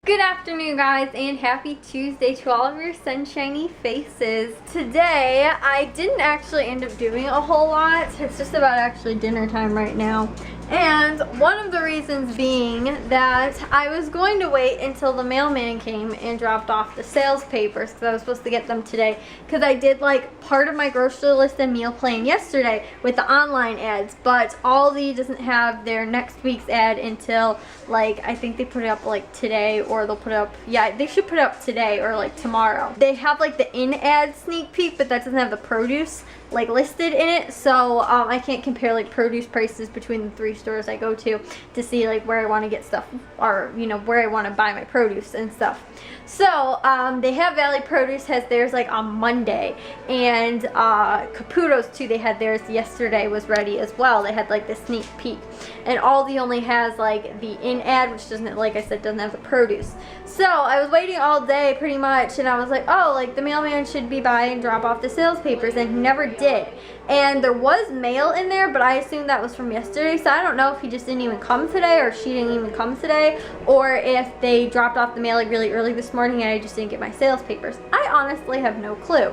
Good afternoon, guys, and happy Tuesday to all of your sunshiny faces. Today, I didn't actually end up doing a whole lot. It's just about actually dinner time right now. And one of the reasons being that I was going to wait until the mailman came and dropped off the sales papers because I was supposed to get them today. Because I did like part of my grocery list and meal plan yesterday with the online ads, but Aldi doesn't have their next week's ad until like, I think they put it up like today, or they'll put it up, yeah, they should put it up today or like tomorrow. They have like the in-ad sneak peek, but that doesn't have the produce like listed in it, so I can't compare like produce prices between the three stores I go to see like where I want to get stuff, or you know, where I want to buy my produce and stuff. So they have Valley Produce has theirs like on Monday, and Caputo's too, they had theirs yesterday, was ready as well. They had like the sneak peek, and Aldi only has like the in ad, which doesn't, like I said, doesn't have the produce. So I was waiting all day pretty much, and I was like, oh, like the mailman should be by and drop off the sales papers, and he never did. And there was mail in there, but I assumed that was from yesterday, so I don't know if he just didn't even come today, or she didn't even come today, or if they dropped off the mail like really early this morning and I just didn't get my sales papers. I honestly have no clue.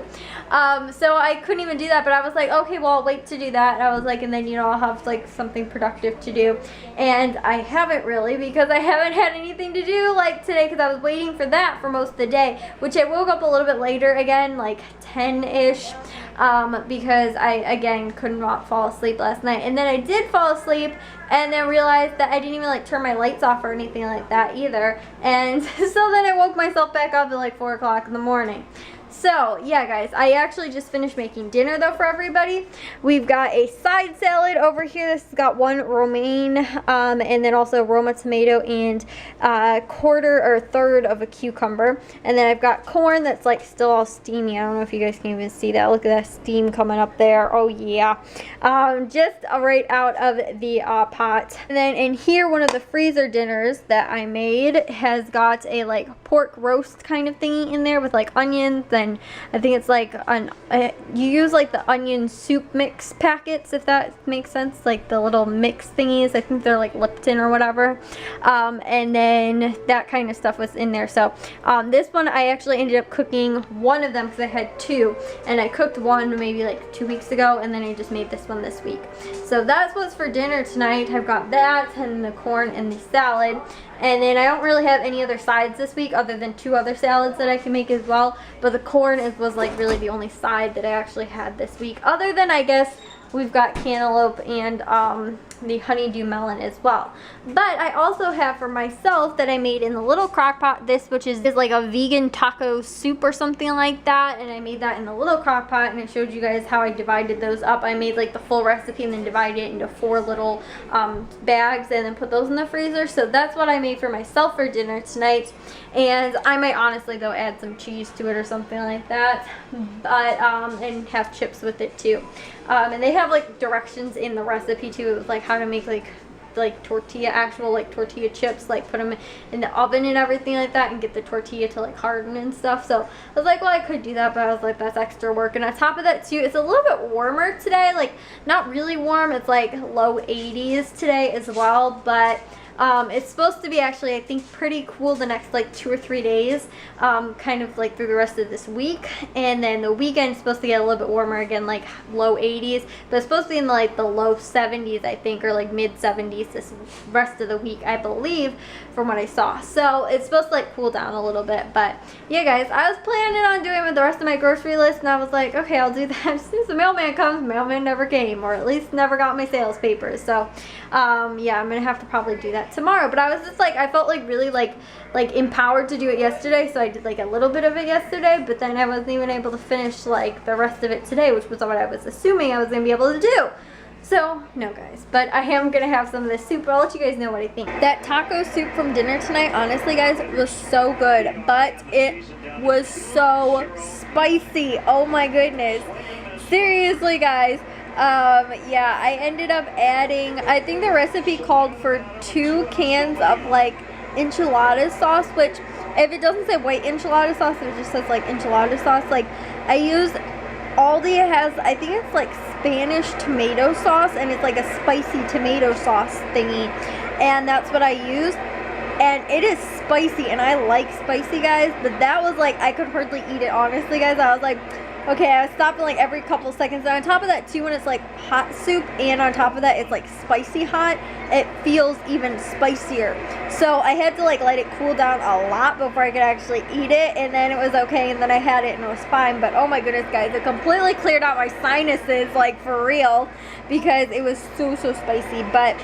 So I couldn't even do that, but I was like, okay, well, I'll wait to do that. And I was like, and then, you know, I'll have like something productive to do. And I haven't really, because I haven't had anything to do like today, because I was waiting for that for most of the day, which I woke up a little bit later again, like 10-ish. Because I, again, could not fall asleep last night. And then I did fall asleep and then realized that I didn't even like turn my lights off or anything like that either. And so then I woke myself back up at like 4 o'clock in the morning. So, yeah, guys, I actually just finished making dinner, though, for everybody. We've got a side salad over here. This has got one romaine, and then also Roma tomato and quarter or third of a cucumber. And then I've got corn that's, like, still all steamy. I don't know if you guys can even see that. Look at that steam coming up there. Oh, yeah. Just right out of the pot. And then in here, one of the freezer dinners that I made has got a, like, pork roast kind of thingy in there with, like, onions and I think it's like you use like the onion soup mix packets, if that makes sense, like the little mix thingies. I think they're like Lipton or whatever, and then that kind of stuff was in there. So this one I actually ended up cooking one of them because I had two, and I cooked one maybe like 2 weeks ago, and then I just made this one this week. So that's what's for dinner tonight. I've got that and the corn and the salad. And then I don't really have any other sides this week other than 2 other salads that I can make as well. But the corn was like really the only side that I actually had this week. Other than, I guess, we've got cantaloupe and the honeydew melon as well. But I also have for myself that I made in the little crock pot, this, which is like a vegan taco soup or something like that. And I made that in the little crock pot, and I showed you guys how I divided those up. I made like the full recipe and then divided it into 4 little bags and then put those in the freezer. So that's what I made for myself for dinner tonight. And I might honestly, though, add some cheese to it or something like that. But and have chips with it too. And they have like directions in the recipe too. It was like how to make like tortilla, actual like tortilla chips, like put them in the oven and everything like that, and get the tortilla to like harden and stuff. So I was like, well, I could do that, but I was like, that's extra work. And on top of that too, it's a little bit warmer today, like not really warm, it's like low 80s today as well, but it's supposed to be actually, I think, pretty cool the next like 2 or 3 days, kind of like through the rest of this week. And then the weekend is supposed to get a little bit warmer again, like low 80s, but it's supposed to be in like the low 70s, I think, or like mid 70s this rest of the week, I believe, from what I saw. So it's supposed to like cool down a little bit. But yeah, guys, I was planning on doing with the rest of my grocery list, and I was like, okay, I'll do that as soon as the mailman comes. Mailman never came, or at least never got my sales papers. So yeah, I'm gonna have to probably do that tomorrow. But I was just like, I felt like really like empowered to do it yesterday, so I did like a little bit of it yesterday, but then I wasn't even able to finish like the rest of it today, which was what I was assuming I was gonna be able to do. So no, guys, but I am gonna have some of this soup. I'll let you guys know what I think. That taco soup from dinner tonight, honestly, guys, was so good, but it was so spicy. Oh my goodness, seriously, guys. Yeah, I ended up adding, I think the recipe called for 2 cans of like enchilada sauce, which if it doesn't say white enchilada sauce, it just says like enchilada sauce. Like I use, Aldi has, I think it's like Spanish tomato sauce, and it's like a spicy tomato sauce thingy, and that's what I use. and it is spicy, and I like spicy, guys, but that was like, I could hardly eat it, honestly, guys. I was like, okay, I was stopping like every couple seconds. And on top of that too, when it's like hot soup and on top of that it's like spicy hot, it feels even spicier. So I had to like let it cool down a lot before I could actually eat it, and then it was okay, and then I had it and it was fine. But oh my goodness, guys, it completely cleared out my sinuses, like for real, because it was so spicy. But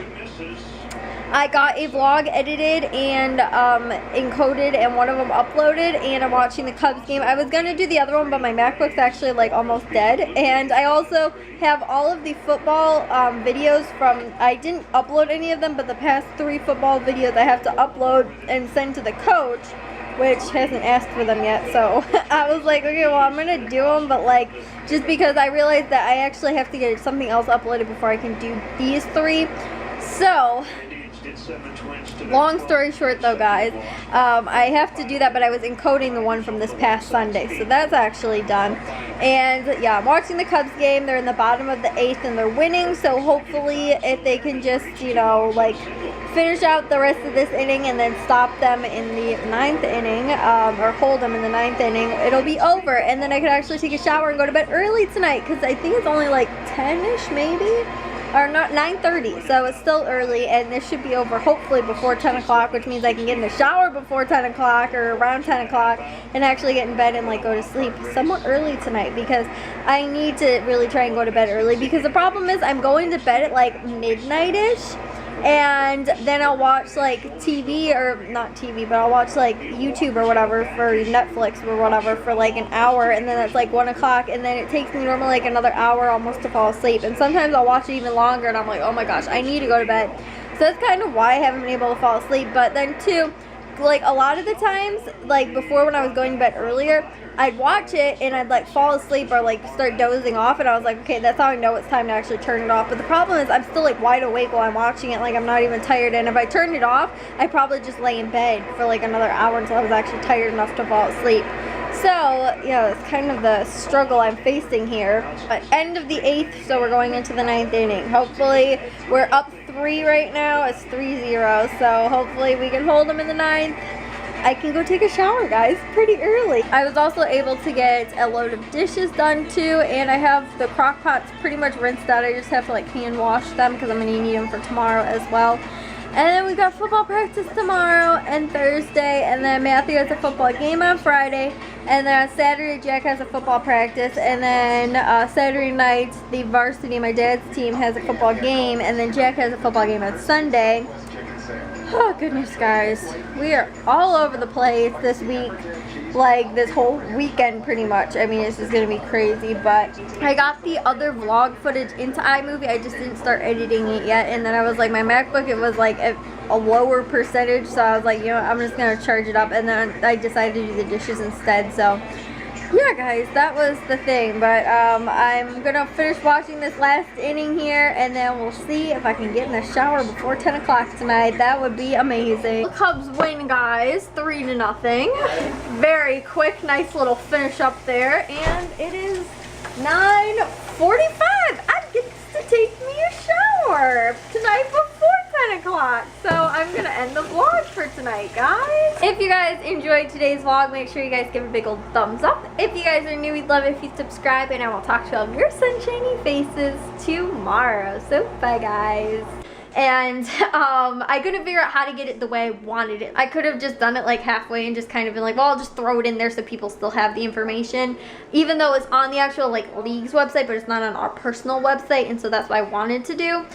I got a vlog edited and encoded, and one of them uploaded, and I'm watching the Cubs game. I was gonna do the other one, but my MacBook's actually like almost dead. And I also have all of the football videos from, I didn't upload any of them, but the past 3 football videos I have to upload and send to the coach, which hasn't asked for them yet. So I was like, okay, well, I'm gonna do them, but like, just because I realized that I actually have to get something else uploaded before I can do these 3. So long story short though, guys, I have to do that, but I was encoding the one from this past Sunday, so that's actually done. And yeah, I'm watching the Cubs game. They're in the bottom of the 8th and they're winning, so hopefully if they can just, you know, like finish out the rest of this inning and then stop them in the 9th inning, or hold them in the 9th inning, it'll be over, and then I could actually take a shower and go to bed early tonight, because I think it's only like 10-ish maybe, or not, 9:30, so it's still early, and this should be over hopefully before 10 o'clock, which means I can get in the shower before 10 o'clock or around 10 o'clock and actually get in bed and like go to sleep somewhat early tonight, because I need to really try and go to bed early, because the problem is I'm going to bed at like midnight-ish, and then I'll watch like TV, or not TV, but I'll watch like YouTube or whatever for Netflix or whatever for like an hour, and then it's like 1 o'clock, and then it takes me normally like another hour almost to fall asleep, and sometimes I'll watch it even longer, and I'm like, oh my gosh, I need to go to bed. So that's kind of why I haven't been able to fall asleep. But then too, like a lot of the times, like before when I was going to bed earlier, I'd watch it and I'd like fall asleep or like start dozing off, and I was like, okay, that's how I know it's time to actually turn it off. But the problem is I'm still like wide awake while I'm watching it, like I'm not even tired, and if I turned it off, I'd probably just lay in bed for like another hour until I was actually tired enough to fall asleep. So yeah, it's kind of the struggle I'm facing here. But end of the 8th, so we're going into the 9th inning. Hopefully we're up 3 right now. It's 3-0, so hopefully we can hold them in the 9th. I can go take a shower, guys, pretty early. I was also able to get a load of dishes done too, and I have the crock pots pretty much rinsed out. I just have to like hand wash them because I'm gonna need them for tomorrow as well. And then we got football practice tomorrow and Thursday, and then Matthew has a football game on Friday, and then on Saturday Jack has a football practice, and then Saturday night the varsity, my dad's team, has a football game, and then Jack has a football game on Sunday. Oh goodness, guys, we are all over the place this week, like this whole weekend pretty much. I mean, it's just gonna be crazy. But I got the other vlog footage into iMovie, I just didn't start editing it yet, and then I was like, my MacBook, it was like a lower percentage, so I was like, you know, I'm just gonna charge it up, and then I decided to do the dishes instead. So yeah, guys, that was the thing. But I'm gonna finish watching this last inning here, and then we'll see if I can get in the shower before 10 o'clock tonight. That would be amazing. The Cubs win, guys, 3-0. Very quick, nice little finish up there, and it is 9:45. I get to take me a shower tonight before 10 o'clock. So I'm gonna end the vlog for tonight, guys. If you guys enjoyed today's vlog, make sure you guys give a big old thumbs up. If you guys are new, we'd love it if you subscribe, and I will talk to all of your sunshiny faces tomorrow. So bye, guys. And I couldn't figure out how to get it the way I wanted it. I could have just done it like halfway and just kind of been like, well, I'll just throw it in there so people still have the information, even though it's on the actual like league's website, but it's not on our personal website. And so that's what I wanted to do,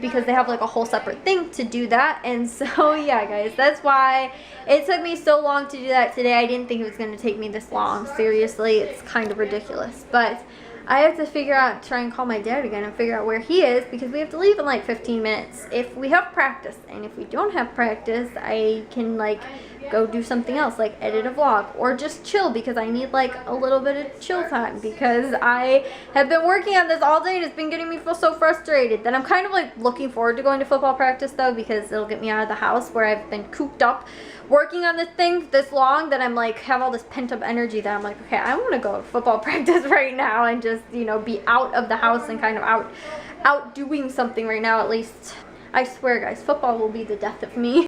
because they have like a whole separate thing to do that. And so yeah, guys, that's why it took me so long to do that today. I didn't think it was going to take me this long. Seriously, it's kind of ridiculous. But I have to try and call my dad again and figure out where he is, because we have to leave in like 15 minutes if we have practice. And if we don't have practice, I can like go do something else, like edit a vlog or just chill, because I need like a little bit of chill time, because I have been working on this all day and it's been getting me feel so frustrated. Then I'm kind of like looking forward to going to football practice though, because it'll get me out of the house where I've been cooped up working on this thing this long, that I'm like have all this pent up energy that I'm like, okay, I want to go to football practice right now and just, you know, be out of the house and kind of out doing something right now at least. I swear, guys, football will be the death of me.